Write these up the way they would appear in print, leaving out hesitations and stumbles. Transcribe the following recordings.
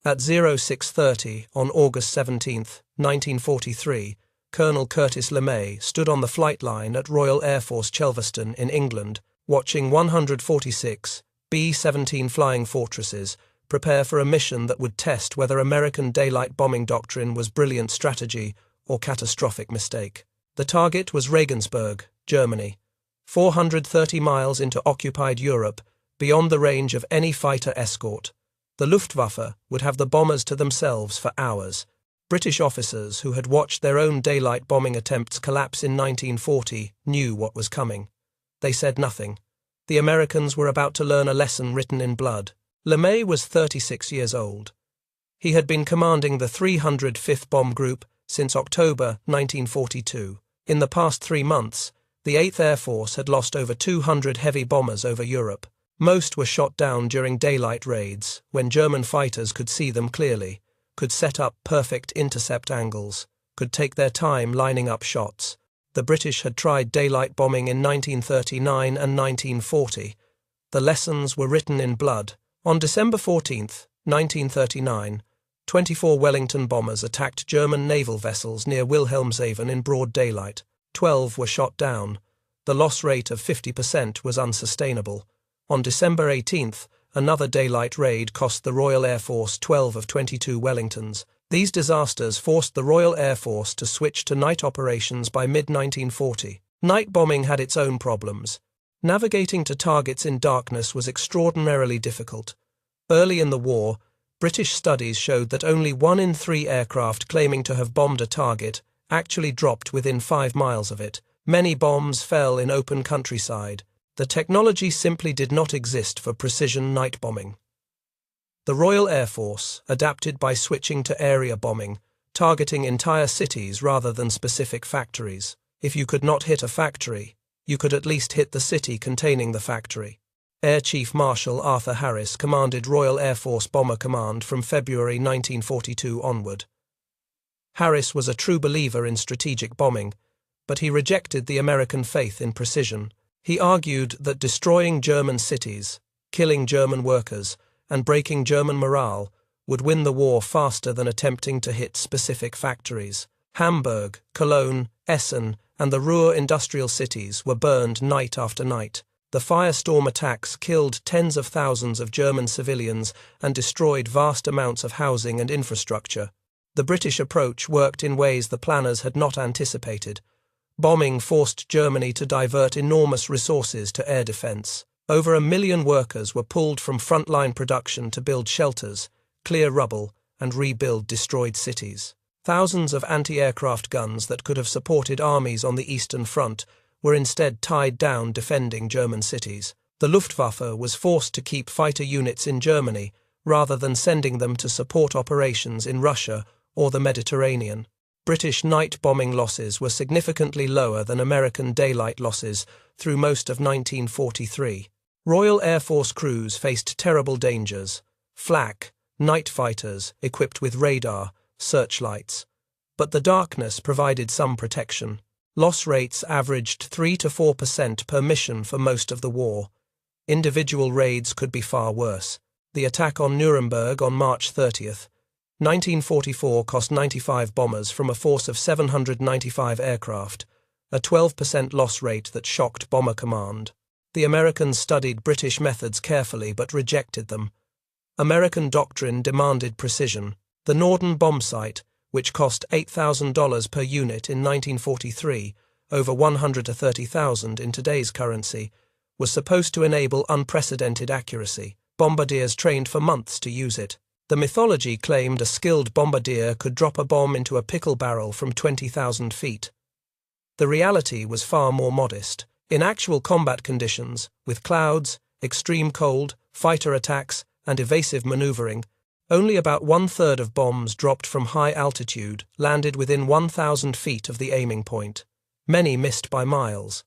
At 06:30 on August 17, 1943, Colonel Curtis LeMay stood on the flight line at Royal Air Force Chelveston in England, watching 146 B-17 Flying Fortresses prepare for a mission that would test whether American daylight bombing doctrine was brilliant strategy or catastrophic mistake. The target was Regensburg, Germany, 430 miles into occupied Europe, beyond the range of any fighter escort. The Luftwaffe would have the bombers to themselves for hours. British officers who had watched their own daylight bombing attempts collapse in 1940 knew what was coming. They said nothing. The Americans were about to learn a lesson written in blood. LeMay was 36 years old. He had been commanding the 305th Bomb Group since October 1942. In the past 3 months, the 8th Air Force had lost over 200 heavy bombers over Europe. Most were shot down during daylight raids, when German fighters could see them clearly, could set up perfect intercept angles, could take their time lining up shots. The British had tried daylight bombing in 1939 and 1940. The lessons were written in blood. On December 14, 1939, 24 Wellington bombers attacked German naval vessels near Wilhelmshaven in broad daylight. 12 were shot down. The loss rate of 50% was unsustainable. On December 18th, another daylight raid cost the Royal Air Force 12 of 22 Wellingtons. These disasters forced the Royal Air Force to switch to night operations by mid-1940. Night bombing had its own problems. Navigating to targets in darkness was extraordinarily difficult. Early in the war, British studies showed that only 1 in 3 aircraft claiming to have bombed a target actually dropped within 5 miles of it. Many bombs fell in open countryside. The technology simply did not exist for precision night bombing. The Royal Air Force adapted by switching to area bombing, targeting entire cities rather than specific factories. If you could not hit a factory, you could at least hit the city containing the factory. Air Chief Marshal Arthur Harris commanded Royal Air Force Bomber Command from February 1942 onward. Harris was a true believer in strategic bombing, but he rejected the American faith in precision. He argued that destroying German cities, killing German workers, and breaking German morale would win the war faster than attempting to hit specific factories. Hamburg, Cologne, Essen, and the Ruhr industrial cities were burned night after night. The firestorm attacks killed tens of thousands of German civilians and destroyed vast amounts of housing and infrastructure. The British approach worked in ways the planners had not anticipated. Bombing forced Germany to divert enormous resources to air defense. Over 1 million workers were pulled from frontline production to build shelters, clear rubble, and rebuild destroyed cities. Thousands of anti-aircraft guns that could have supported armies on the Eastern Front were instead tied down defending German cities. The Luftwaffe was forced to keep fighter units in Germany rather than sending them to support operations in Russia or the Mediterranean. British night bombing losses were significantly lower than American daylight losses through most of 1943. Royal Air Force crews faced terrible dangers: flak, night fighters equipped with radar, searchlights. But the darkness provided some protection. Loss rates averaged 3 to 4% per mission for most of the war. Individual raids could be far worse. The attack on Nuremberg on March 30th, 1944 cost 95 bombers from a force of 795 aircraft, a 12% loss rate that shocked Bomber Command. The Americans studied British methods carefully but rejected them. American doctrine demanded precision. The Norden bomb sight, which cost $8,000 per unit in 1943, over $130,000 in today's currency, was supposed to enable unprecedented accuracy. Bombardiers trained for months to use it. The mythology claimed a skilled bombardier could drop a bomb into a pickle barrel from 20,000 feet. The reality was far more modest. In actual combat conditions, with clouds, extreme cold, fighter attacks, and evasive maneuvering, only about 1/3 of bombs dropped from high altitude landed within 1,000 feet of the aiming point. Many missed by miles.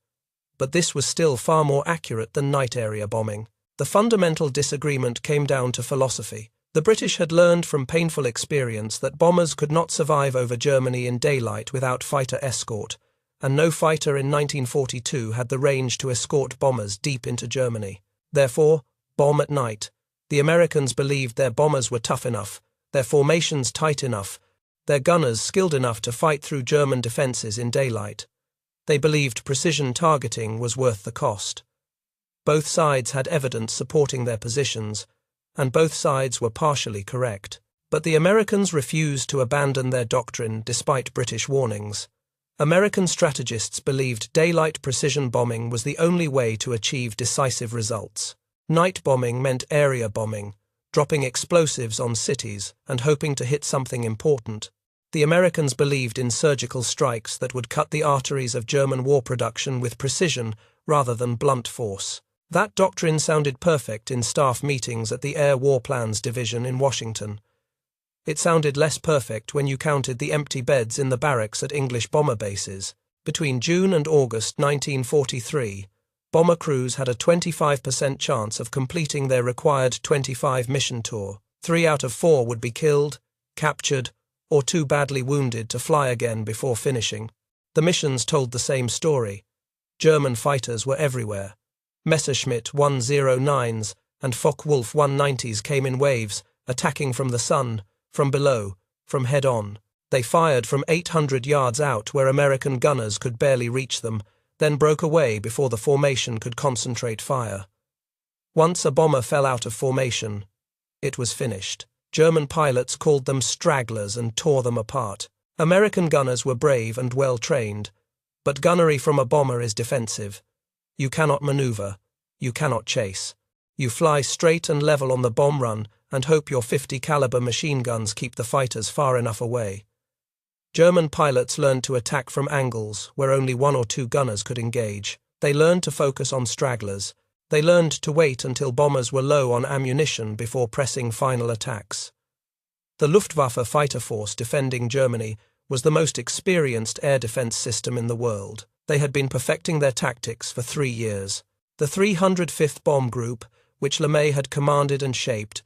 But this was still far more accurate than night area bombing. The fundamental disagreement came down to philosophy. The British had learned from painful experience that bombers could not survive over Germany in daylight without fighter escort, and no fighter in 1942 had the range to escort bombers deep into Germany. Therefore, bomb at night. The Americans believed their bombers were tough enough, their formations tight enough, their gunners skilled enough to fight through German defences in daylight. They believed precision targeting was worth the cost. Both sides had evidence supporting their positions, and both sides were partially correct. But the Americans refused to abandon their doctrine despite British warnings. American strategists believed daylight precision bombing was the only way to achieve decisive results. Night bombing meant area bombing, dropping explosives on cities and hoping to hit something important. The Americans believed in surgical strikes that would cut the arteries of German war production with precision rather than blunt force. That doctrine sounded perfect in staff meetings at the Air War Plans Division in Washington. It sounded less perfect when you counted the empty beds in the barracks at English bomber bases. Between June and August 1943, bomber crews had a 25% chance of completing their required 25 mission tour. 3 out of 4 would be killed, captured, or too badly wounded to fly again before finishing. The missions told the same story. German fighters were everywhere. Messerschmitt 109s and Focke-Wulf 190s came in waves, attacking from the sun, from below, from head-on. They fired from 800 yards out where American gunners could barely reach them, then broke away before the formation could concentrate fire. Once a bomber fell out of formation, it was finished. German pilots called them stragglers and tore them apart. American gunners were brave and well-trained, but gunnery from a bomber is defensive. You cannot maneuver. You cannot chase. You fly straight and level on the bomb run and hope your 50 caliber machine guns keep the fighters far enough away. German pilots learned to attack from angles where only 1 or 2 gunners could engage. They learned to focus on stragglers. They learned to wait until bombers were low on ammunition before pressing final attacks. The Luftwaffe fighter force defending Germany was the most experienced air defense system in the world. They had been perfecting their tactics for 3 years. The 305th Bomb Group, which LeMay had commanded and shaped,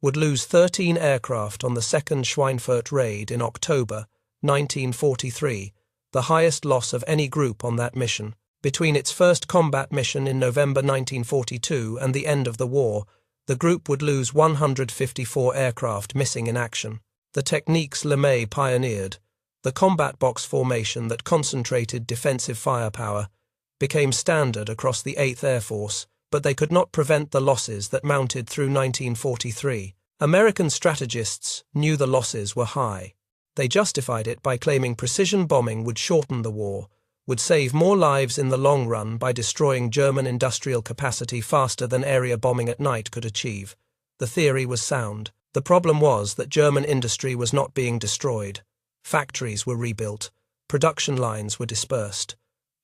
would lose 13 aircraft on the second Schweinfurt raid in October 1943, the highest loss of any group on that mission. Between its first combat mission in November 1942 and the end of the war, the group would lose 154 aircraft missing in action. The techniques LeMay pioneered, the combat box formation that concentrated defensive firepower, became standard across the 8th Air Force, but they could not prevent the losses that mounted through 1943. American strategists knew the losses were high. They justified it by claiming precision bombing would shorten the war, would save more lives in the long run by destroying German industrial capacity faster than area bombing at night could achieve. The theory was sound. The problem was that German industry was not being destroyed. Factories were rebuilt. Production lines were dispersed.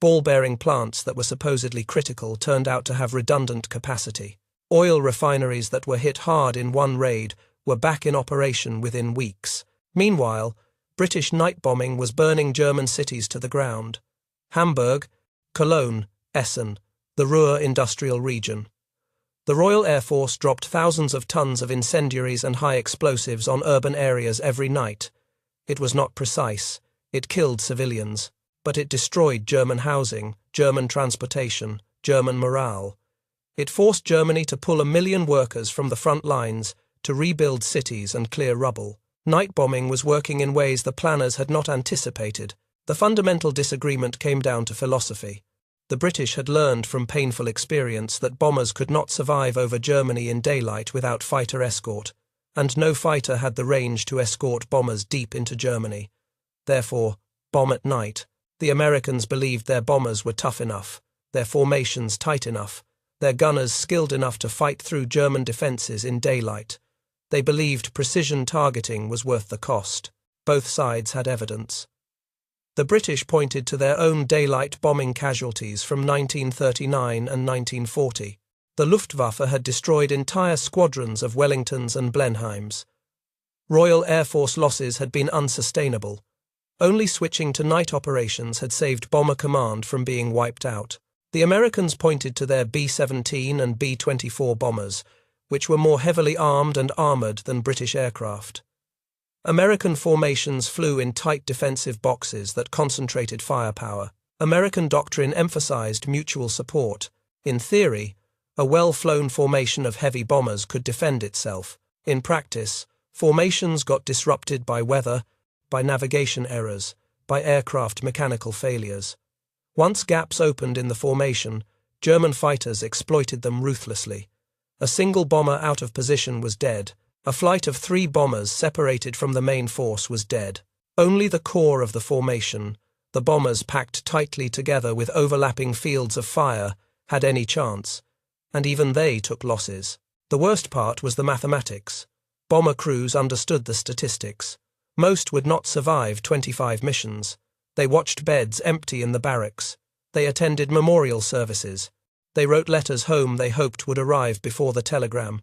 Ball-bearing plants that were supposedly critical turned out to have redundant capacity. Oil refineries that were hit hard in one raid were back in operation within weeks. Meanwhile, British night bombing was burning German cities to the ground. Hamburg, Cologne, Essen, the Ruhr industrial region. The Royal Air Force dropped thousands of tons of incendiaries and high explosives on urban areas every night. It was not precise. It killed civilians. But it destroyed German housing, German transportation, German morale. It forced Germany to pull 1 million workers from the front lines to rebuild cities and clear rubble. Night bombing was working in ways the planners had not anticipated. The fundamental disagreement came down to philosophy. The British had learned from painful experience that bombers could not survive over Germany in daylight without fighter escort, and no fighter had the range to escort bombers deep into Germany. Therefore, bomb at night. The Americans believed their bombers were tough enough, their formations tight enough, their gunners skilled enough to fight through German defences in daylight. They believed precision targeting was worth the cost. Both sides had evidence. The British pointed to their own daylight bombing casualties from 1939 and 1940. The Luftwaffe had destroyed entire squadrons of Wellingtons and Blenheims. Royal Air Force losses had been unsustainable. Only switching to night operations had saved Bomber Command from being wiped out. The Americans pointed to their B-17 and B-24 bombers, which were more heavily armed and armoured than British aircraft. American formations flew in tight defensive boxes that concentrated firepower. American doctrine emphasized mutual support. In theory, a well-flown formation of heavy bombers could defend itself. In practice, Formations got disrupted by weather, by navigation errors, by aircraft mechanical failures. Once gaps opened in the formation, German fighters exploited them ruthlessly. A single bomber out of position was dead. A flight of 3 bombers separated from the main force was dead. Only the core of the formation, the bombers packed tightly together with overlapping fields of fire, had any chance, and even they took losses. The worst part was the mathematics. Bomber crews understood the statistics. Most would not survive 25 missions. They watched beds empty in the barracks. They attended memorial services. They wrote letters home they hoped would arrive before the telegram.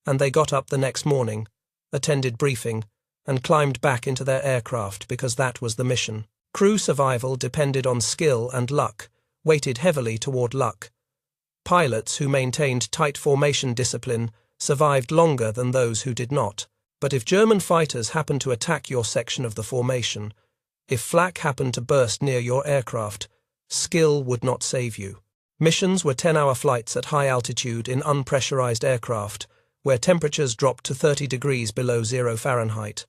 And they got up the next morning, attended briefing, and climbed back into their aircraft because that was the mission. Crew survival depended on skill and luck, weighted heavily toward luck. Pilots who maintained tight formation discipline survived longer than those who did not. But if German fighters happened to attack your section of the formation, if flak happened to burst near your aircraft, skill would not save you. Missions were 10-hour flights at high altitude in unpressurized aircraft, where temperatures dropped to 30 degrees below 0 Fahrenheit.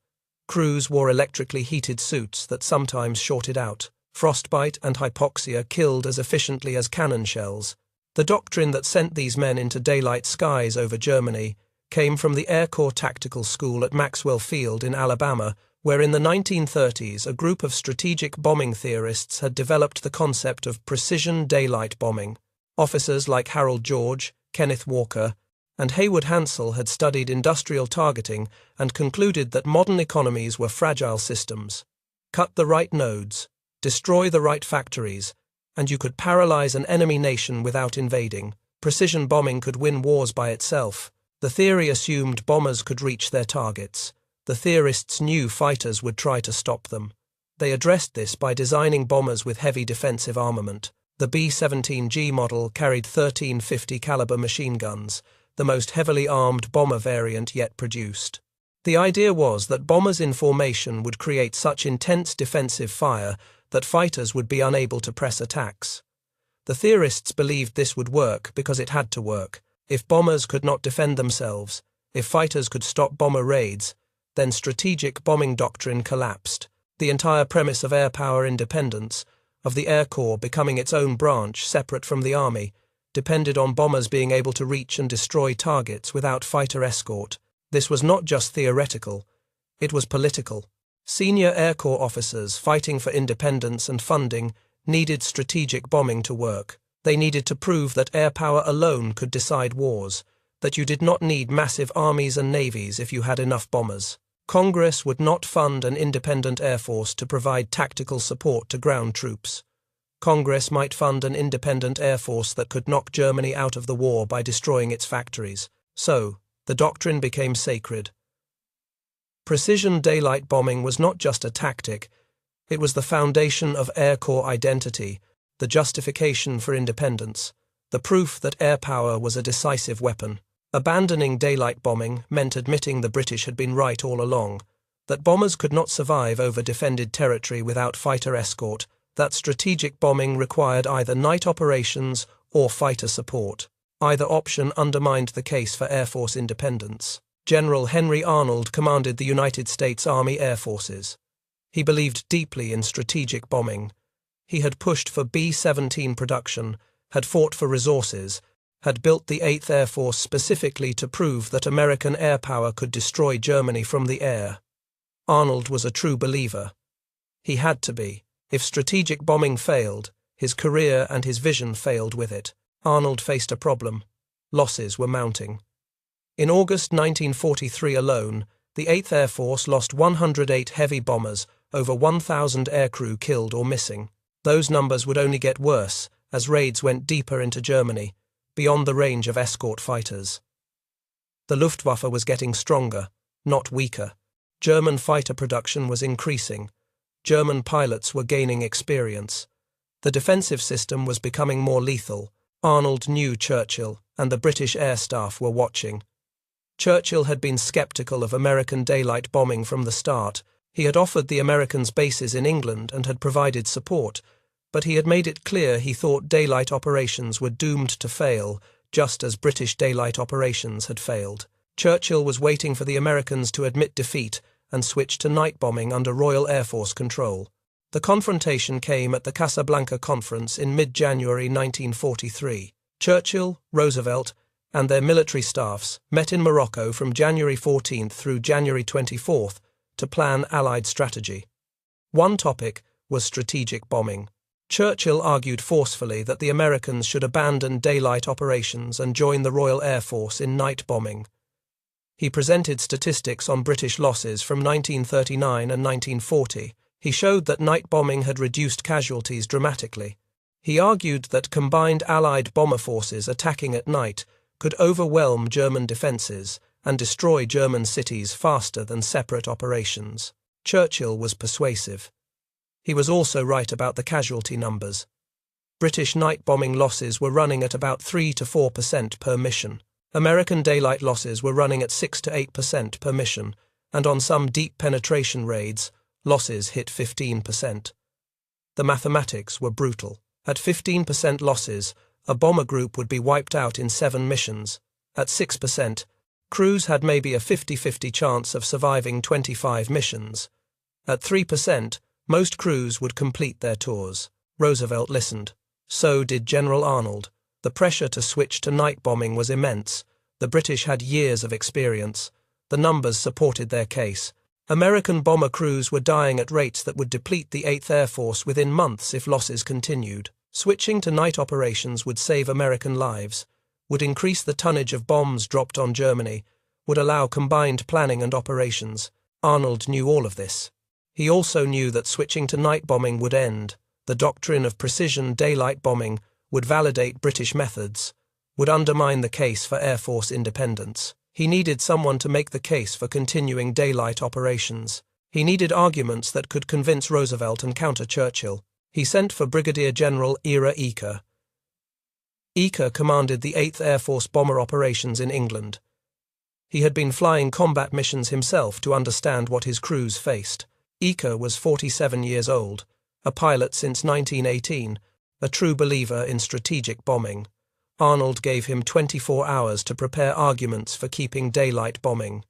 Crews wore electrically heated suits that sometimes shorted out. Frostbite and hypoxia killed as efficiently as cannon shells. The doctrine that sent these men into daylight skies over Germany came from the Air Corps Tactical School at Maxwell Field in Alabama, where in the 1930s a group of strategic bombing theorists had developed the concept of precision daylight bombing. Officers like Harold George, Kenneth Walker, and Haywood Hansel had studied industrial targeting and concluded that modern economies were fragile systems. Cut the right nodes, destroy the right factories, and you could paralyze an enemy nation without invading. Precision bombing could win wars by itself. The theory assumed bombers could reach their targets. The theorists knew fighters would try to stop them. They addressed this by designing bombers with heavy defensive armament. The B-17G model carried 13 50 caliber machine guns, the most heavily armed bomber variant yet produced. The idea was that bombers in formation would create such intense defensive fire that fighters would be unable to press attacks. The theorists believed this would work because it had to work. If bombers could not defend themselves, if fighters could stop bomber raids, then strategic bombing doctrine collapsed. The entire premise of air power independence, of the Air Corps becoming its own branch separate from the Army, depended on bombers being able to reach and destroy targets without fighter escort. This was not just theoretical, it was political. Senior Air Corps officers fighting for independence and funding needed strategic bombing to work. They needed to prove that air power alone could decide wars, that you did not need massive armies and navies if you had enough bombers. Congress would not fund an independent air force to provide tactical support to ground troops. Congress might fund an independent air force that could knock Germany out of the war by destroying its factories. So, the doctrine became sacred. Precision daylight bombing was not just a tactic, it was the foundation of Air Corps identity, the justification for independence, the proof that air power was a decisive weapon. Abandoning daylight bombing meant admitting the British had been right all along, that bombers could not survive over defended territory without fighter escort, that strategic bombing required either night operations or fighter support. Either option undermined the case for Air Force independence. General Henry Arnold commanded the United States Army Air Forces. He believed deeply in strategic bombing. He had pushed for B-17 production, had fought for resources, had built the 8th Air Force specifically to prove that American air power could destroy Germany from the air. Arnold was a true believer. He had to be. If strategic bombing failed, his career and his vision failed with it. Arnold faced a problem. Losses were mounting. In August 1943 alone, the 8th Air Force lost 108 heavy bombers, over 1,000 aircrew killed or missing. Those numbers would only get worse as raids went deeper into Germany, beyond the range of escort fighters. The Luftwaffe was getting stronger, not weaker. German fighter production was increasing. German pilots were gaining experience. The defensive system was becoming more lethal. Arnold knew Churchill, and the British air staff were watching. Churchill had been skeptical of American daylight bombing from the start. He had offered the Americans bases in England and had provided support, but he had made it clear he thought daylight operations were doomed to fail, just as British daylight operations had failed. Churchill was waiting for the Americans to admit defeat and switch to night bombing under Royal Air Force control. The confrontation came at the Casablanca Conference in mid-January 1943. Churchill, Roosevelt, and their military staffs met in Morocco from January 14th through January 24th to plan Allied strategy. One topic was strategic bombing. Churchill argued forcefully that the Americans should abandon daylight operations and join the Royal Air Force in night bombing. He presented statistics on British losses from 1939 and 1940. He showed that night bombing had reduced casualties dramatically. He argued that combined Allied bomber forces attacking at night could overwhelm German defences and destroy German cities faster than separate operations. Churchill was persuasive. He was also right about the casualty numbers. British night bombing losses were running at about 3 to 4% per mission. American daylight losses were running at 6 to 8% per mission, and on some deep penetration raids, losses hit 15%. The mathematics were brutal. At 15% losses, a bomber group would be wiped out in 7 missions. At 6%, crews had maybe a 50-50 chance of surviving 25 missions. At 3%, most crews would complete their tours. Roosevelt listened. So did General Arnold. The pressure to switch to night bombing was immense. The British had years of experience. The numbers supported their case. American bomber crews were dying at rates that would deplete the 8th Air Force within months if losses continued. Switching to night operations would save American lives, would increase the tonnage of bombs dropped on Germany, would allow combined planning and operations. Arnold knew all of this. He also knew that switching to night bombing would end. The doctrine of precision daylight bombing would validate British methods, would undermine the case for Air Force independence. He needed someone to make the case for continuing daylight operations. He needed arguments that could convince Roosevelt and counter Churchill. He sent for Brigadier General Ira Eaker. Eaker commanded the 8th Air Force bomber operations in England. He had been flying combat missions himself to understand what his crews faced. Eaker was 47 years old, a pilot since 1918, a true believer in strategic bombing. Arnold gave him 24 hours to prepare arguments for keeping daylight bombing.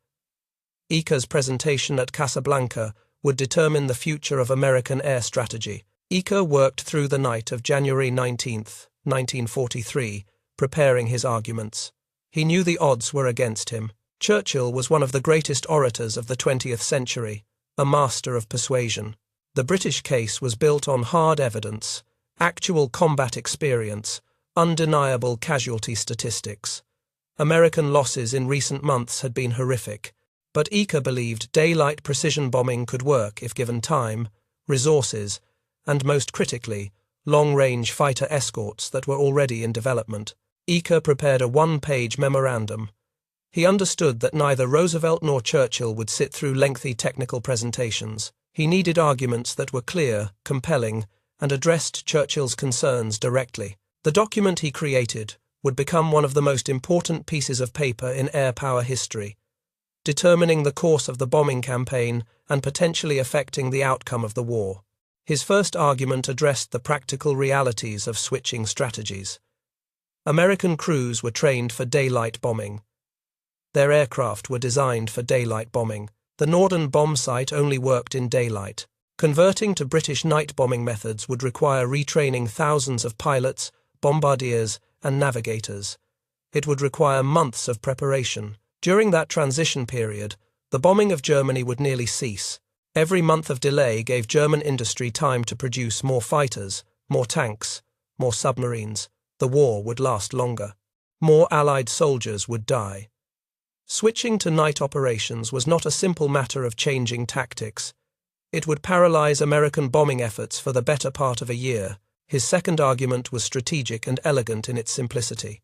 Eaker's presentation at Casablanca would determine the future of American air strategy. Eaker worked through the night of January 19, 1943, preparing his arguments. He knew the odds were against him. Churchill was one of the greatest orators of the 20th century, a master of persuasion. The British case was built on hard evidence, actual combat experience, undeniable casualty statistics. American losses in recent months had been horrific, but Eaker believed daylight precision bombing could work if given time, resources, and most critically, long-range fighter escorts that were already in development. Eaker prepared a one-page memorandum. He understood that neither Roosevelt nor Churchill would sit through lengthy technical presentations. He needed arguments that were clear, compelling, and addressed Churchill's concerns directly. The document he created would become one of the most important pieces of paper in air power history, determining the course of the bombing campaign and potentially affecting the outcome of the war. His first argument addressed the practical realities of switching strategies. American crews were trained for daylight bombing. Their aircraft were designed for daylight bombing. The Norden bomb site only worked in daylight. Converting to British night bombing methods would require retraining thousands of pilots, bombardiers, and navigators. It would require months of preparation. During that transition period, the bombing of Germany would nearly cease. Every month of delay gave German industry time to produce more fighters, more tanks, more submarines. The war would last longer. More Allied soldiers would die. Switching to night operations was not a simple matter of changing tactics. It would paralyze American bombing efforts for the better part of a year. His second argument was strategic and elegant in its simplicity.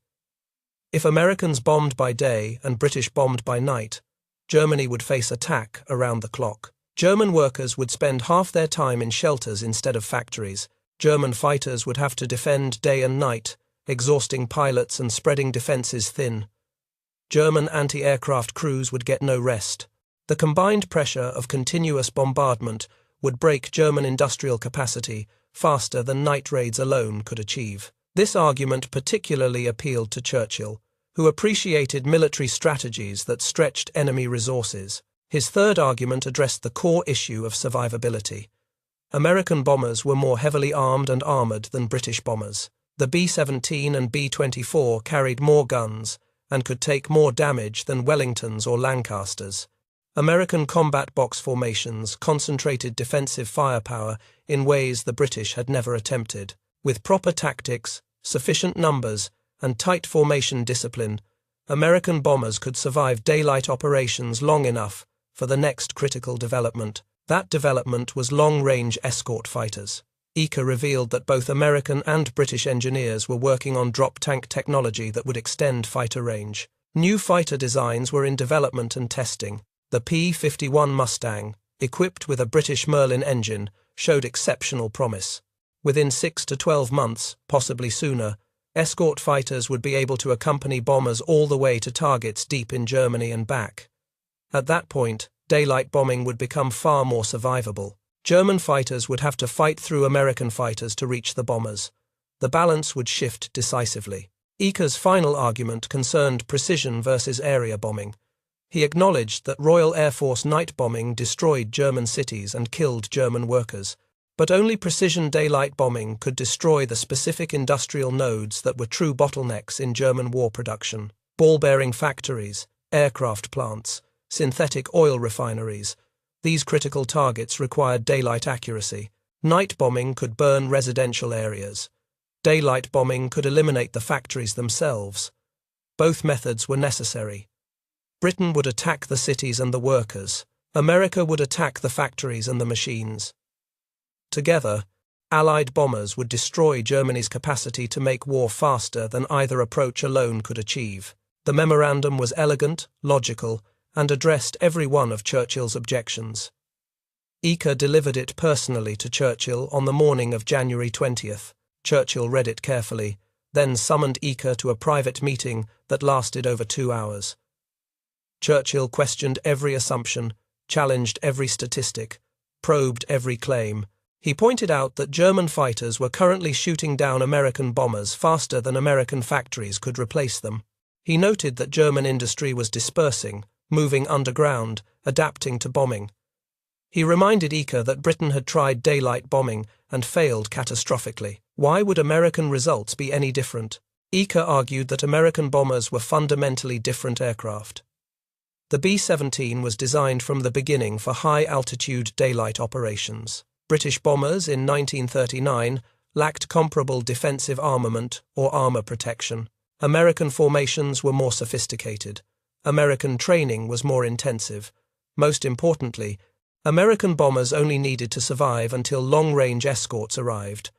If Americans bombed by day and British bombed by night, Germany would face attack around the clock. German workers would spend half their time in shelters instead of factories. German fighters would have to defend day and night, exhausting pilots and spreading defenses thin. German anti-aircraft crews would get no rest. The combined pressure of continuous bombardment would break German industrial capacity faster than night raids alone could achieve. This argument particularly appealed to Churchill, who appreciated military strategies that stretched enemy resources. His third argument addressed the core issue of survivability. American bombers were more heavily armed and armored than British bombers. The B-17 and B-24 carried more guns and could take more damage than Wellingtons or Lancasters. American combat box formations concentrated defensive firepower in ways the British had never attempted. With proper tactics, sufficient numbers, and tight formation discipline, American bombers could survive daylight operations long enough for the next critical development. That development was long-range escort fighters. Eaker revealed that both American and British engineers were working on drop tank technology that would extend fighter range. New fighter designs were in development and testing. The P-51 Mustang, equipped with a British Merlin engine, showed exceptional promise. Within 6 to 12 months, possibly sooner, escort fighters would be able to accompany bombers all the way to targets deep in Germany and back. At that point, daylight bombing would become far more survivable. German fighters would have to fight through American fighters to reach the bombers. The balance would shift decisively. Eaker's final argument concerned precision versus area bombing. He acknowledged that Royal Air Force night bombing destroyed German cities and killed German workers, but only precision daylight bombing could destroy the specific industrial nodes that were true bottlenecks in German war production: ball-bearing factories, aircraft plants, synthetic oil refineries. These critical targets required daylight accuracy. Night bombing could burn residential areas. Daylight bombing could eliminate the factories themselves. Both methods were necessary. Britain would attack the cities and the workers. America would attack the factories and the machines. Together, Allied bombers would destroy Germany's capacity to make war faster than either approach alone could achieve. The memorandum was elegant, logical, and addressed every one of Churchill's objections. Eaker delivered it personally to Churchill on the morning of January 20th. Churchill read it carefully, then summoned Eaker to a private meeting that lasted over 2 hours. Churchill questioned every assumption, challenged every statistic, probed every claim. He pointed out that German fighters were currently shooting down American bombers faster than American factories could replace them. He noted that German industry was dispersing, moving underground, adapting to bombing. He reminded Eaker that Britain had tried daylight bombing and failed catastrophically. Why would American results be any different? Eaker argued that American bombers were fundamentally different aircraft. The B-17 was designed from the beginning for high-altitude daylight operations. British bombers in 1939 lacked comparable defensive armament or armor protection. American formations were more sophisticated. American training was more intensive. Most importantly, American bombers only needed to survive until long-range escorts arrived.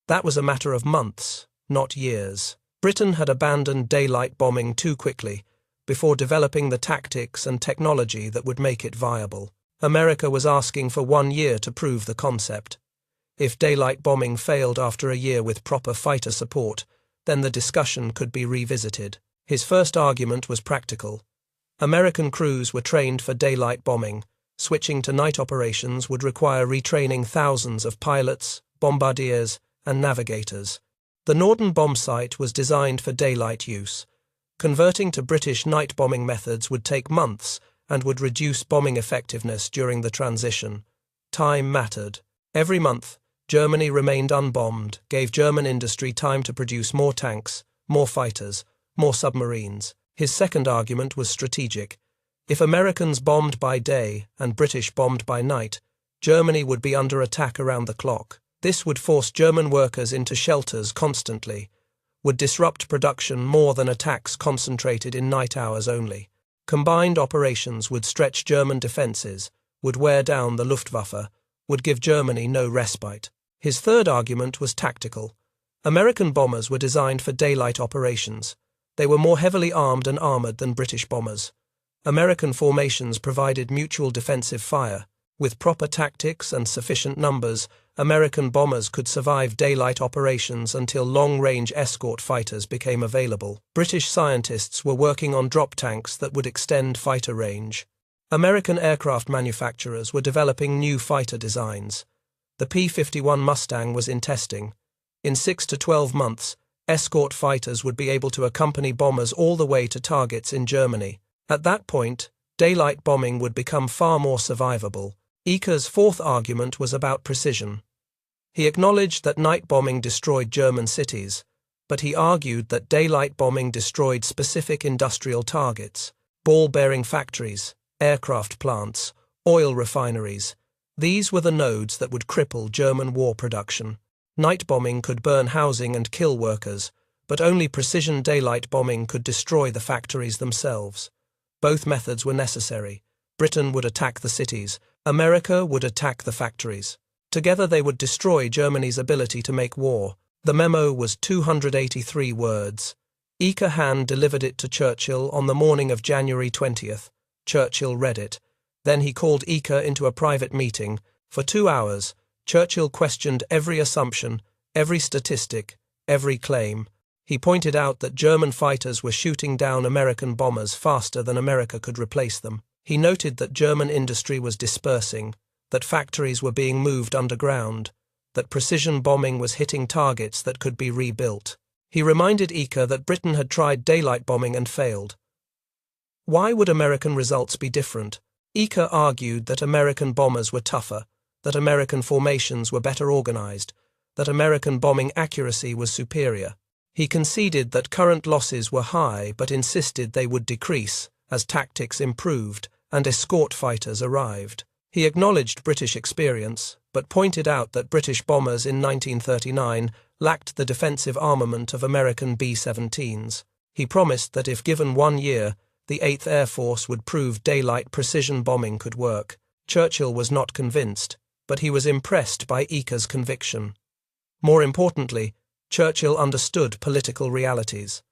That was a matter of months, not years. Britain had abandoned daylight bombing too quickly, before developing the tactics and technology that would make it viable. America was asking for 1 year to prove the concept. If daylight bombing failed after a year with proper fighter support, then the discussion could be revisited. His first argument was practical. American crews were trained for daylight bombing. Switching to night operations would require retraining thousands of pilots, bombardiers, and navigators. The Norden bomb site was designed for daylight use. Converting to British night bombing methods would take months and would reduce bombing effectiveness during the transition. Time mattered. Every month, Germany remained unbombed, gave German industry time to produce more tanks, more fighters, more submarines. His second argument was strategic. If Americans bombed by day and British bombed by night, Germany would be under attack around the clock. This would force German workers into shelters constantly, would disrupt production more than attacks concentrated in night hours only. Combined operations would stretch German defences, would wear down the Luftwaffe, would give Germany no respite. His third argument was tactical. American bombers were designed for daylight operations. They were more heavily armed and armoured than British bombers. American formations provided mutual defensive fire. With proper tactics and sufficient numbers, American bombers could survive daylight operations until long-range escort fighters became available. British scientists were working on drop tanks that would extend fighter range. American aircraft manufacturers were developing new fighter designs. The P-51 Mustang was in testing. In 6 to 12 months, Escort fighters would be able to accompany bombers all the way to targets in Germany. At that point, daylight bombing would become far more survivable. Eaker's fourth argument was about precision. He acknowledged that night bombing destroyed German cities, but he argued that daylight bombing destroyed specific industrial targets, ball-bearing factories, aircraft plants, oil refineries. These were the nodes that would cripple German war production. Night bombing could burn housing and kill workers, but only precision daylight bombing could destroy the factories themselves. Both methods were necessary. Britain would attack the cities, America would attack the factories. Together they would destroy Germany's ability to make war. The memo was 283 words. Eaker hand-delivered it to Churchill on the morning of January 20th. Churchill read it. Then he called Eaker into a private meeting. For 2 hours, Churchill questioned every assumption, every statistic, every claim. He pointed out that German fighters were shooting down American bombers faster than America could replace them. He noted that German industry was dispersing, that factories were being moved underground, that precision bombing was hitting targets that could be rebuilt. He reminded Eaker that Britain had tried daylight bombing and failed. Why would American results be different? Eaker argued that American bombers were tougher, that American formations were better organized, that American bombing accuracy was superior. He conceded that current losses were high but insisted they would decrease as tactics improved and escort fighters arrived. He acknowledged British experience, but pointed out that British bombers in 1939 lacked the defensive armament of American B-17s. He promised that if given 1 year, the 8th Air Force would prove daylight precision bombing could work. Churchill was not convinced, but he was impressed by Eaker's conviction. More importantly, Churchill understood political realities.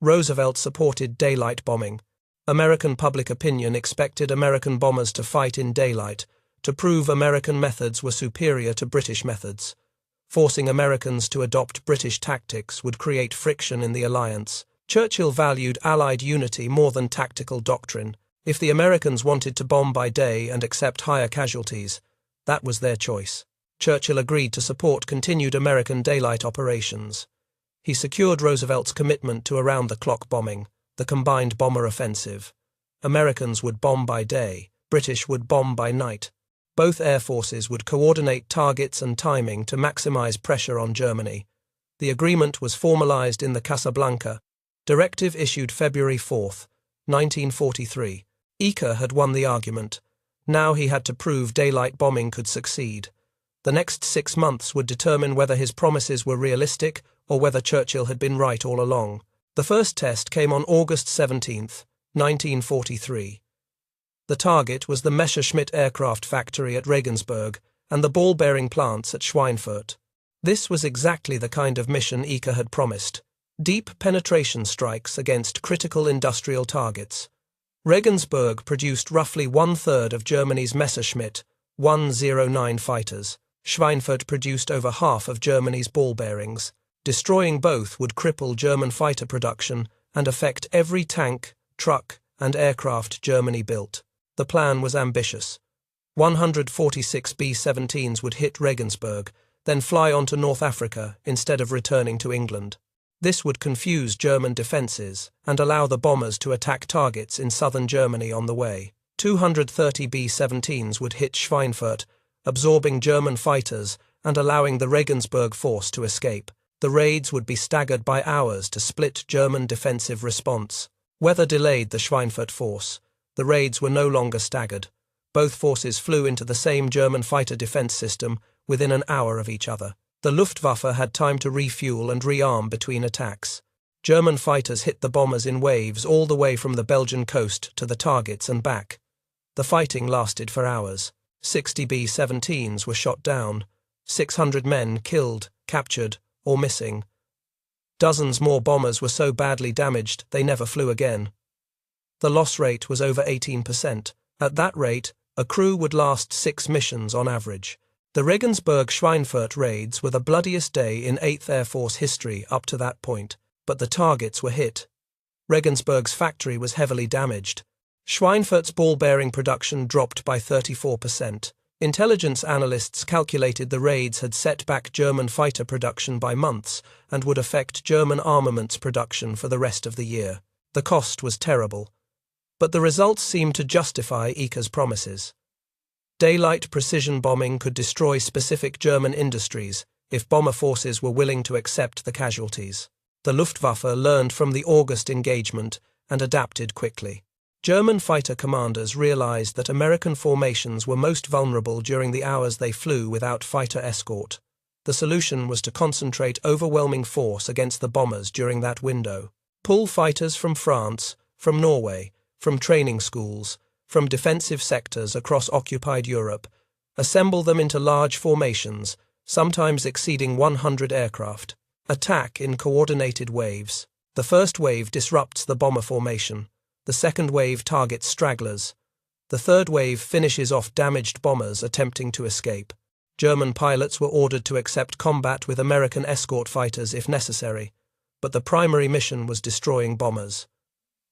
Roosevelt supported daylight bombing. American public opinion expected American bombers to fight in daylight, to prove American methods were superior to British methods. Forcing Americans to adopt British tactics would create friction in the alliance. Churchill valued Allied unity more than tactical doctrine. If the Americans wanted to bomb by day and accept higher casualties, that was their choice. Churchill agreed to support continued American daylight operations. He secured Roosevelt's commitment to around-the-clock bombing, the combined bomber offensive. Americans would bomb by day, British would bomb by night. Both air forces would coordinate targets and timing to maximize pressure on Germany. The agreement was formalized in the Casablanca Directive issued February 4, 1943. Eaker had won the argument. Now he had to prove daylight bombing could succeed. The next 6 months would determine whether his promises were realistic or whether Churchill had been right all along. The first test came on August 17, 1943. The target was the Messerschmitt aircraft factory at Regensburg and the ball-bearing plants at Schweinfurt. This was exactly the kind of mission Eaker had promised. Deep penetration strikes against critical industrial targets. Regensburg produced roughly 1/3 of Germany's Messerschmitt 109 fighters. Schweinfurt produced over half of Germany's ball bearings. Destroying both would cripple German fighter production and affect every tank, truck, and aircraft Germany built. The plan was ambitious. 146 B-17s would hit Regensburg, then fly on to North Africa instead of returning to England. This would confuse German defences and allow the bombers to attack targets in southern Germany on the way. 230 B-17s would hit Schweinfurt, absorbing German fighters and allowing the Regensburg force to escape. The raids would be staggered by hours to split German defensive response. Weather delayed the Schweinfurt force. The raids were no longer staggered. Both forces flew into the same German fighter defense system within an hour of each other. The Luftwaffe had time to refuel and rearm between attacks. German fighters hit the bombers in waves all the way from the Belgian coast to the targets and back. The fighting lasted for hours. 60 B-17s were shot down. 600 men killed, captured, or missing. Dozens more bombers were so badly damaged they never flew again. The loss rate was over 18%. At that rate, a crew would last 6 missions on average. The Regensburg-Schweinfurt raids were the bloodiest day in 8th Air Force history up to that point, but the targets were hit. Regensburg's factory was heavily damaged. Schweinfurt's ball-bearing production dropped by 34%. Intelligence analysts calculated the raids had set back German fighter production by months and would affect German armaments production for the rest of the year. The cost was terrible, but the results seemed to justify Eaker's promises. Daylight precision bombing could destroy specific German industries if bomber forces were willing to accept the casualties. The Luftwaffe learned from the August engagement and adapted quickly. German fighter commanders realized that American formations were most vulnerable during the hours they flew without fighter escort. The solution was to concentrate overwhelming force against the bombers during that window. Pull fighters from France, from Norway, from training schools, from defensive sectors across occupied Europe, assemble them into large formations, sometimes exceeding 100 aircraft. Attack in coordinated waves. The first wave disrupts the bomber formation. The second wave targets stragglers. The third wave finishes off damaged bombers attempting to escape. German pilots were ordered to accept combat with American escort fighters if necessary, but the primary mission was destroying bombers.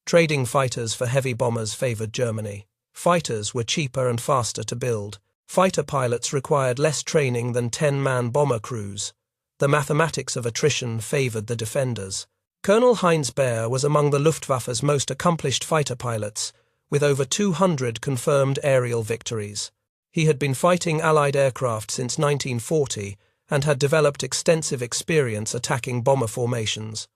Trading fighters for heavy bombers favored Germany. Fighters were cheaper and faster to build. Fighter pilots required less training than 10-man bomber crews. The mathematics of attrition favored the defenders. Colonel Heinz Baer was among the Luftwaffe's most accomplished fighter pilots, with over 200 confirmed aerial victories. He had been fighting Allied aircraft since 1940 and had developed extensive experience attacking bomber formations.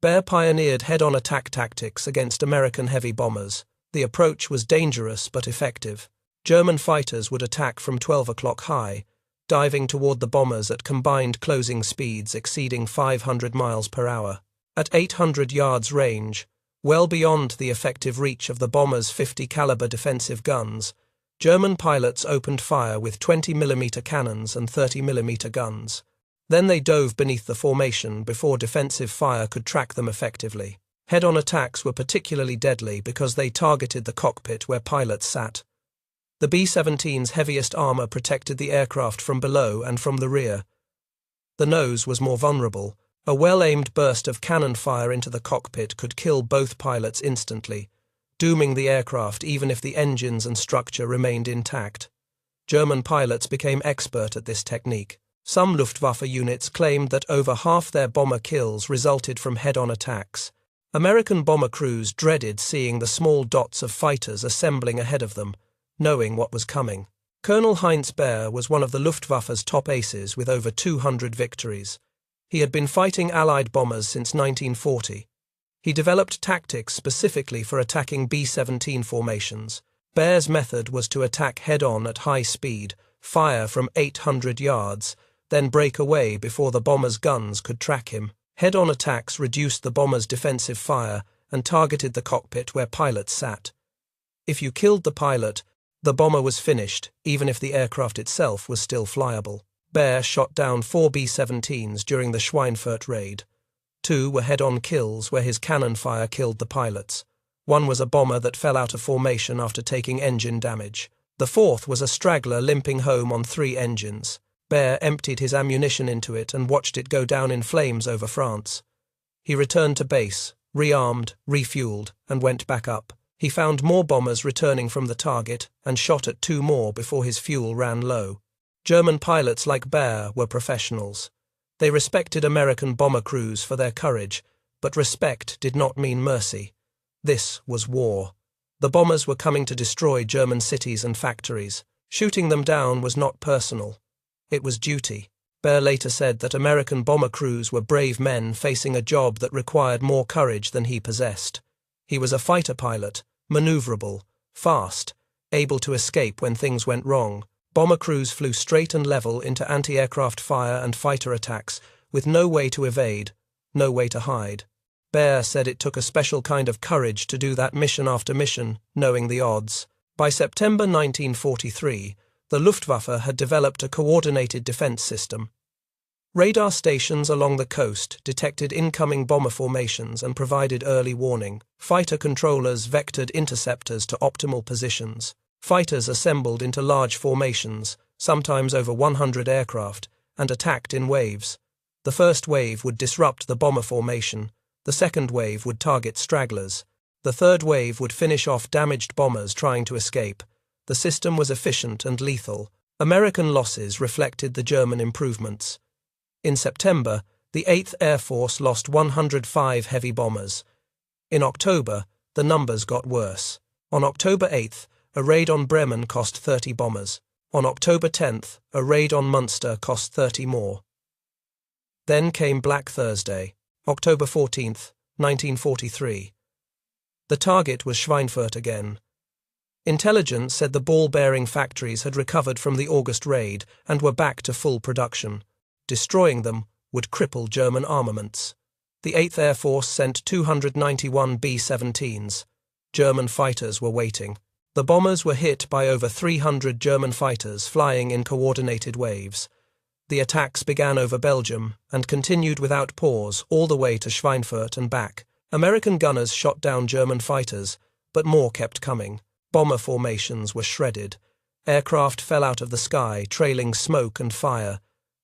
Baer pioneered head-on attack tactics against American heavy bombers. The approach was dangerous but effective. German fighters would attack from 12 o'clock high, diving toward the bombers at combined closing speeds exceeding 500 miles per hour. At 800 yards range, well beyond the effective reach of the bombers' 50 caliber defensive guns, German pilots opened fire with 20mm cannons and 30mm guns. Then they dove beneath the formation before defensive fire could track them effectively. Head-on attacks were particularly deadly because they targeted the cockpit where pilots sat. The B-17's heaviest armor protected the aircraft from below and from the rear. The nose was more vulnerable. A well-aimed burst of cannon fire into the cockpit could kill both pilots instantly, dooming the aircraft even if the engines and structure remained intact. German pilots became expert at this technique. Some Luftwaffe units claimed that over half their bomber kills resulted from head-on attacks. American bomber crews dreaded seeing the small dots of fighters assembling ahead of them, knowing what was coming. Colonel Heinz Baer was one of the Luftwaffe's top aces with over 200 victories. He had been fighting Allied bombers since 1940. He developed tactics specifically for attacking B-17 formations. Baer's method was to attack head-on at high speed, fire from 800 yards, then break away before the bomber's guns could track him. Head-on attacks reduced the bomber's defensive fire and targeted the cockpit where pilots sat. If you killed the pilot, the bomber was finished, even if the aircraft itself was still flyable. Baer shot down 4 B-17s during the Schweinfurt raid. 2 were head-on kills where his cannon fire killed the pilots. 1 was a bomber that fell out of formation after taking engine damage. The 4th was a straggler limping home on 3 engines. Baer emptied his ammunition into it and watched it go down in flames over France. He returned to base, rearmed, refueled, and went back up. He found more bombers returning from the target and shot at 2 more before his fuel ran low. German pilots like Baer were professionals. They respected American bomber crews for their courage, but respect did not mean mercy. This was war. The bombers were coming to destroy German cities and factories. Shooting them down was not personal. It was duty. Baer later said that American bomber crews were brave men facing a job that required more courage than he possessed. He was a fighter pilot, maneuverable, fast, able to escape when things went wrong. Bomber crews flew straight and level into anti-aircraft fire and fighter attacks with no way to evade, no way to hide. Baer said it took a special kind of courage to do that mission after mission, knowing the odds. By September 1943, the Luftwaffe had developed a coordinated defense system. Radar stations along the coast detected incoming bomber formations and provided early warning. Fighter controllers vectored interceptors to optimal positions. Fighters assembled into large formations, sometimes over 100 aircraft, and attacked in waves. The first wave would disrupt the bomber formation. The second wave would target stragglers. The third wave would finish off damaged bombers trying to escape. The system was efficient and lethal. American losses reflected the German improvements. In September, the 8th Air Force lost 105 heavy bombers. In October, the numbers got worse. On October 8th, a raid on Bremen cost 30 bombers. On October 10th, a raid on Munster cost 30 more. Then came Black Thursday, October 14th, 1943. The target was Schweinfurt again. Intelligence said the ball-bearing factories had recovered from the August raid and were back to full production. Destroying them would cripple German armaments. The 8th Air Force sent 291 B-17s. German fighters were waiting. The bombers were hit by over 300 German fighters flying in coordinated waves. The attacks began over Belgium and continued without pause all the way to Schweinfurt and back. American gunners shot down German fighters, but more kept coming. Bomber formations were shredded. Aircraft fell out of the sky, trailing smoke and fire.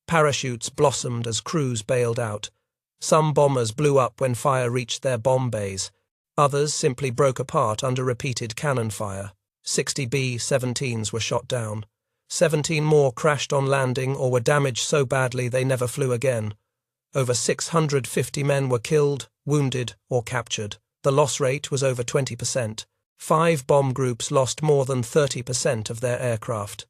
Parachutes blossomed as crews bailed out. Some bombers blew up when fire reached their bomb bays. Others simply broke apart under repeated cannon fire. 60 B-17s were shot down. 17 more crashed on landing or were damaged so badly they never flew again. Over 650 men were killed, wounded, or captured. The loss rate was over 20%. 5 bomb groups lost more than 30% of their aircraft.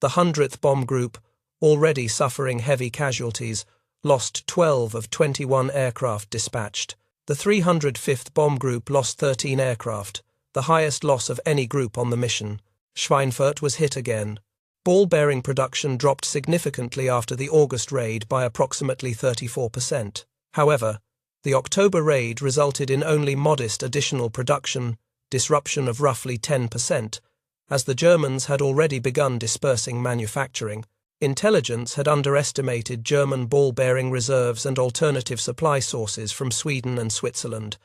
The 100th Bomb Group, already suffering heavy casualties, lost 12 of 21 aircraft dispatched. The 305th Bomb Group lost 13 aircraft, the highest loss of any group on the mission. Schweinfurt was hit again. Ball-bearing production dropped significantly after the August raid by approximately 34%. However, the October raid resulted in only modest additional production, disruption of roughly 10%, as the Germans had already begun dispersing manufacturing. Intelligence had underestimated German ball-bearing reserves and alternative supply sources from Sweden and Switzerland,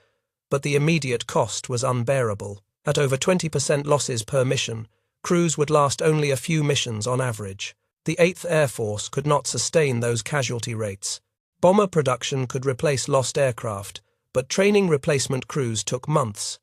but the immediate cost was unbearable. At over 20% losses per mission, crews would last only a few missions on average. The 8th Air Force could not sustain those casualty rates. Bomber production could replace lost aircraft, but training replacement crews took months.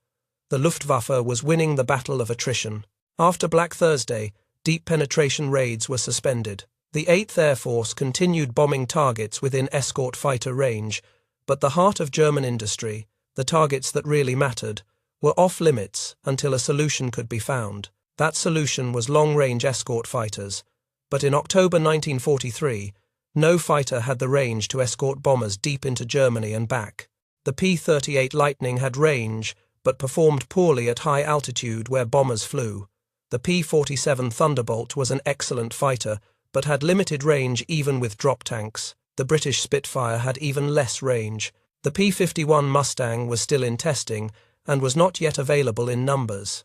The Luftwaffe was winning the battle of attrition. After Black Thursday, deep penetration raids were suspended. The 8th Air Force continued bombing targets within escort fighter range, but the heart of German industry, the targets that really mattered, were off-limits until a solution could be found. That solution was long-range escort fighters, but in October 1943, no fighter had the range to escort bombers deep into Germany and back. The P-38 Lightning had range, but performed poorly at high altitude where bombers flew. The P-47 Thunderbolt was an excellent fighter, but had limited range even with drop tanks. The British Spitfire had even less range. The P-51 Mustang was still in testing and was not yet available in numbers.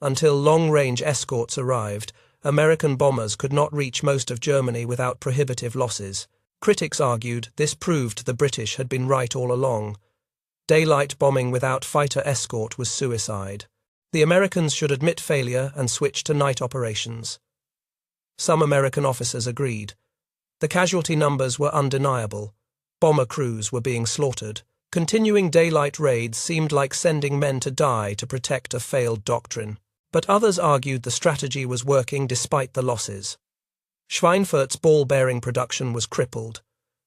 Until long-range escorts arrived, American bombers could not reach most of Germany without prohibitive losses. Critics argued this proved the British had been right all along. Daylight bombing without fighter escort was suicide. The Americans should admit failure and switch to night operations. Some American officers agreed. The casualty numbers were undeniable. Bomber crews were being slaughtered. Continuing daylight raids seemed like sending men to die to protect a failed doctrine. But others argued the strategy was working despite the losses. Schweinfurt's ball-bearing production was crippled.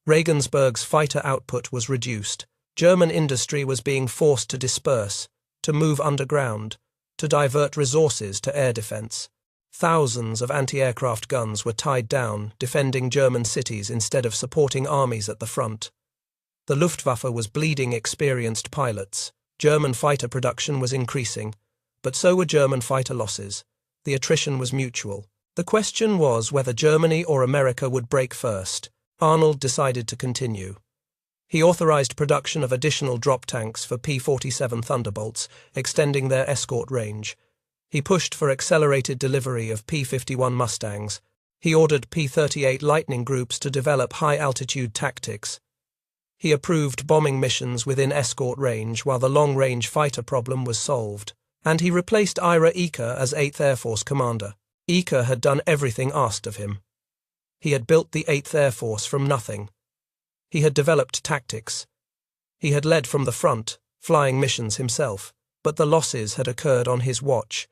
Regensburg's fighter output was reduced. German industry was being forced to disperse, to move underground, to divert resources to air defense. Thousands of anti-aircraft guns were tied down, defending German cities instead of supporting armies at the front. The Luftwaffe was bleeding experienced pilots. German fighter production was increasing, but so were German fighter losses. The attrition was mutual. The question was whether Germany or America would break first. Arnold decided to continue. He authorized production of additional drop tanks for P-47 Thunderbolts, extending their escort range. He pushed for accelerated delivery of P-51 Mustangs. He ordered P-38 Lightning groups to develop high-altitude tactics. He approved bombing missions within escort range while the long-range fighter problem was solved. And he replaced Ira Eaker as 8th Air Force commander. Eaker had done everything asked of him. He had built the 8th Air Force from nothing. He had developed tactics. He had led from the front, flying missions himself, but the losses had occurred on his watch,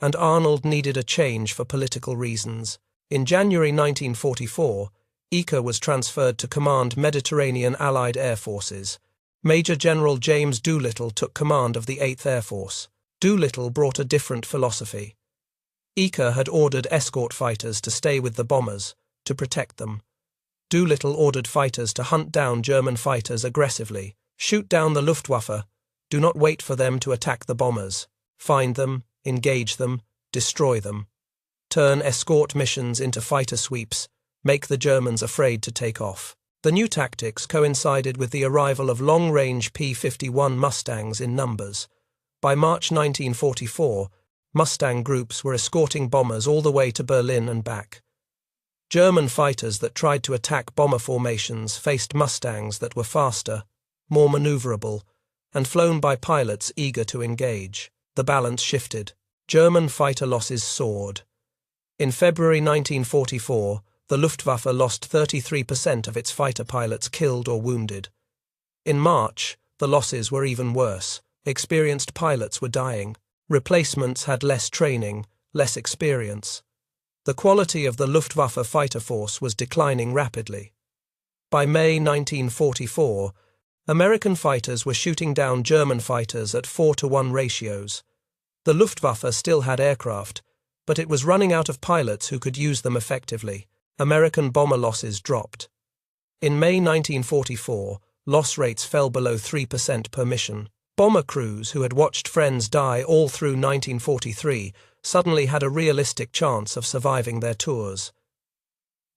and Arnold needed a change for political reasons. In January 1944, Eaker was transferred to command Mediterranean Allied Air Forces. Major General James Doolittle took command of the 8th Air Force. Doolittle brought a different philosophy. Eaker had ordered escort fighters to stay with the bombers, to protect them. Doolittle ordered fighters to hunt down German fighters aggressively, shoot down the Luftwaffe, do not wait for them to attack the bombers, find them, engage them, destroy them. Turn escort missions into fighter sweeps, make the Germans afraid to take off. The new tactics coincided with the arrival of long-range P-51 Mustangs in numbers. By March 1944, Mustang groups were escorting bombers all the way to Berlin and back. German fighters that tried to attack bomber formations faced Mustangs that were faster, more maneuverable, and flown by pilots eager to engage. The balance shifted. German fighter losses soared. In February 1944, the Luftwaffe lost 33% of its fighter pilots killed or wounded. In March, the losses were even worse. Experienced pilots were dying. Replacements had less training, less experience. The quality of the Luftwaffe fighter force was declining rapidly. By May 1944, American fighters were shooting down German fighters at 4-to-1 ratios. The Luftwaffe still had aircraft, but it was running out of pilots who could use them effectively. American bomber losses dropped. In May 1944, loss rates fell below 3% per mission. Bomber crews who had watched friends die all through 1943 suddenly had a realistic chance of surviving their tours.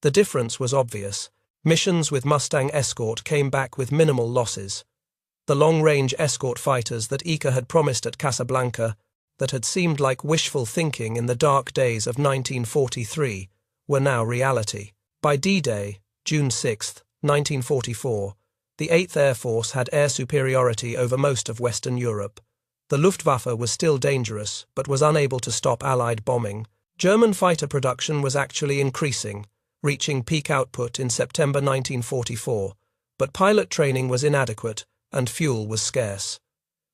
The difference was obvious. Missions with Mustang escort came back with minimal losses. The long-range escort fighters that Eaker had promised at Casablanca, that had seemed like wishful thinking in the dark days of 1943, were now reality. By D-Day, June 6, 1944, the 8th Air Force had air superiority over most of Western Europe. The Luftwaffe was still dangerous, but was unable to stop Allied bombing. German fighter production was actually increasing, reaching peak output in September 1944, but pilot training was inadequate and fuel was scarce.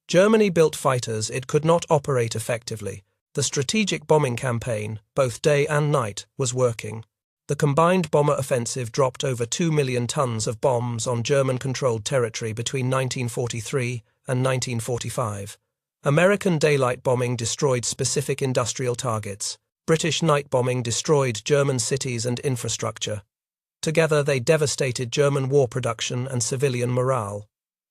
Germany built fighters it could not operate effectively. The strategic bombing campaign, both day and night, was working. The combined bomber offensive dropped over 2 million tons of bombs on German-controlled territory between 1943 and 1945. American daylight bombing destroyed specific industrial targets. British night bombing destroyed German cities and infrastructure. Together they devastated German war production and civilian morale.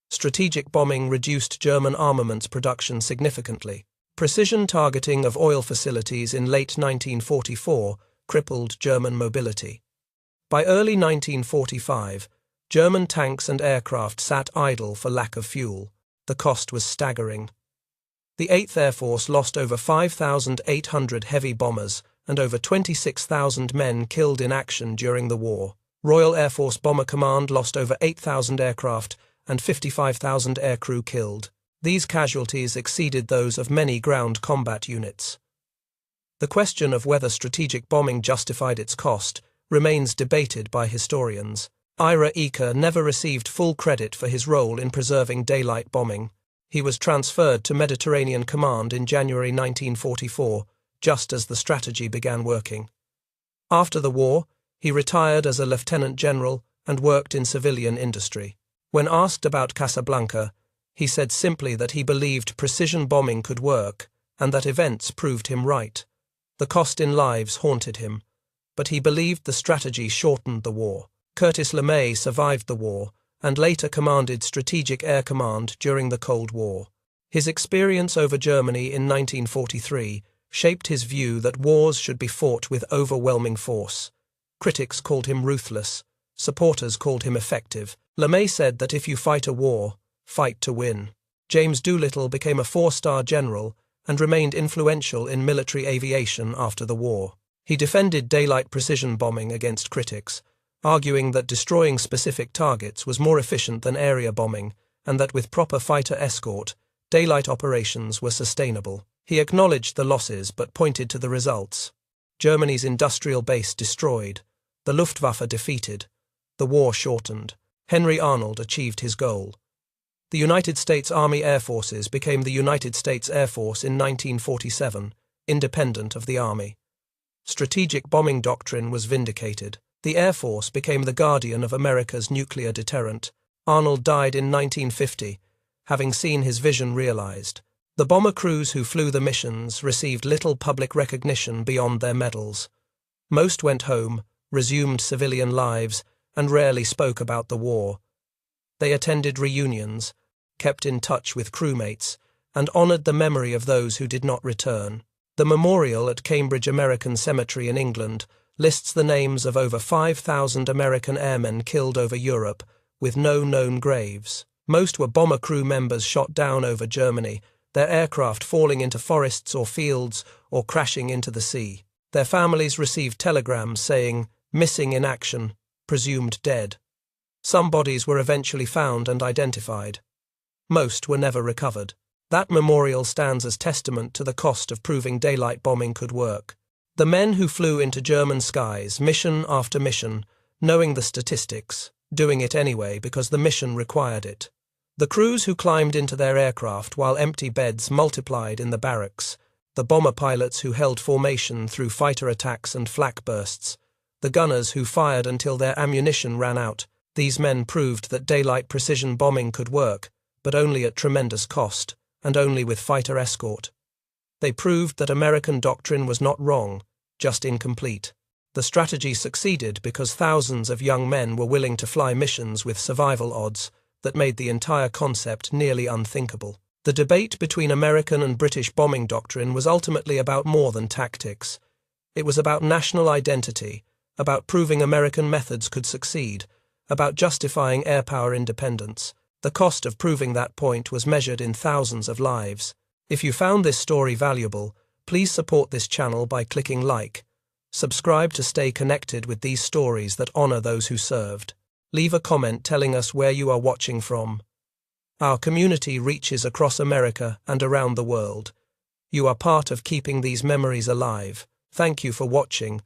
Strategic bombing reduced German armaments production significantly. Precision targeting of oil facilities in late 1944 crippled German mobility. By early 1945, German tanks and aircraft sat idle for lack of fuel. The cost was staggering. The 8th Air Force lost over 5,800 heavy bombers and over 26,000 men killed in action during the war. Royal Air Force Bomber Command lost over 8,000 aircraft and 55,000 aircrew killed. These casualties exceeded those of many ground combat units. The question of whether strategic bombing justified its cost remains debated by historians. Ira Eaker never received full credit for his role in preserving daylight bombing. He was transferred to Mediterranean Command in January 1944, just as the strategy began working. After the war, he retired as a lieutenant general and worked in civilian industry. When asked about Casablanca, he said simply that he believed precision bombing could work and that events proved him right. The cost in lives haunted him, but he believed the strategy shortened the war. Curtis LeMay survived the war and later commanded Strategic Air Command during the Cold War. His experience over Germany in 1943 shaped his view that wars should be fought with overwhelming force. Critics called him ruthless. Supporters called him effective. LeMay said that if you fight a war, fight to win. James Doolittle became a 4-star general and remained influential in military aviation after the war. He defended daylight precision bombing against critics, arguing that destroying specific targets was more efficient than area bombing and that with proper fighter escort, daylight operations were sustainable. He acknowledged the losses but pointed to the results. Germany's industrial base destroyed, the Luftwaffe defeated, the war shortened. Henry Arnold achieved his goal. The United States Army Air Forces became the United States Air Force in 1947, independent of the Army. Strategic bombing doctrine was vindicated. The Air Force became the guardian of America's nuclear deterrent. Arnold died in 1950, having seen his vision realized. The bomber crews who flew the missions received little public recognition beyond their medals. Most went home, resumed civilian lives, and rarely spoke about the war. They attended reunions, kept in touch with crewmates, and honored the memory of those who did not return. The memorial at Cambridge American Cemetery in England lists the names of over 5,000 American airmen killed over Europe, with no known graves. Most were bomber crew members shot down over Germany, their aircraft falling into forests or fields or crashing into the sea. Their families received telegrams saying, "Missing in action, presumed dead." Some bodies were eventually found and identified. Most were never recovered. That memorial stands as testament to the cost of proving daylight bombing could work. The men who flew into German skies, mission after mission, knowing the statistics, doing it anyway because the mission required it. The crews who climbed into their aircraft while empty beds multiplied in the barracks, the bomber pilots who held formation through fighter attacks and flak bursts, the gunners who fired until their ammunition ran out. These men proved that daylight precision bombing could work, but only at tremendous cost, and only with fighter escort. They proved that American doctrine was not wrong, just incomplete. The strategy succeeded because thousands of young men were willing to fly missions with survival odds that made the entire concept nearly unthinkable. The debate between American and British bombing doctrine was ultimately about more than tactics. It was about national identity, about proving American methods could succeed, about justifying air power independence. The cost of proving that point was measured in thousands of lives. If you found this story valuable, please support this channel by clicking like. Subscribe to stay connected with these stories that honor those who served. Leave a comment telling us where you are watching from. Our community reaches across America and around the world. You are part of keeping these memories alive. Thank you for watching,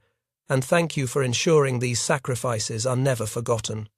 and thank you for ensuring these sacrifices are never forgotten.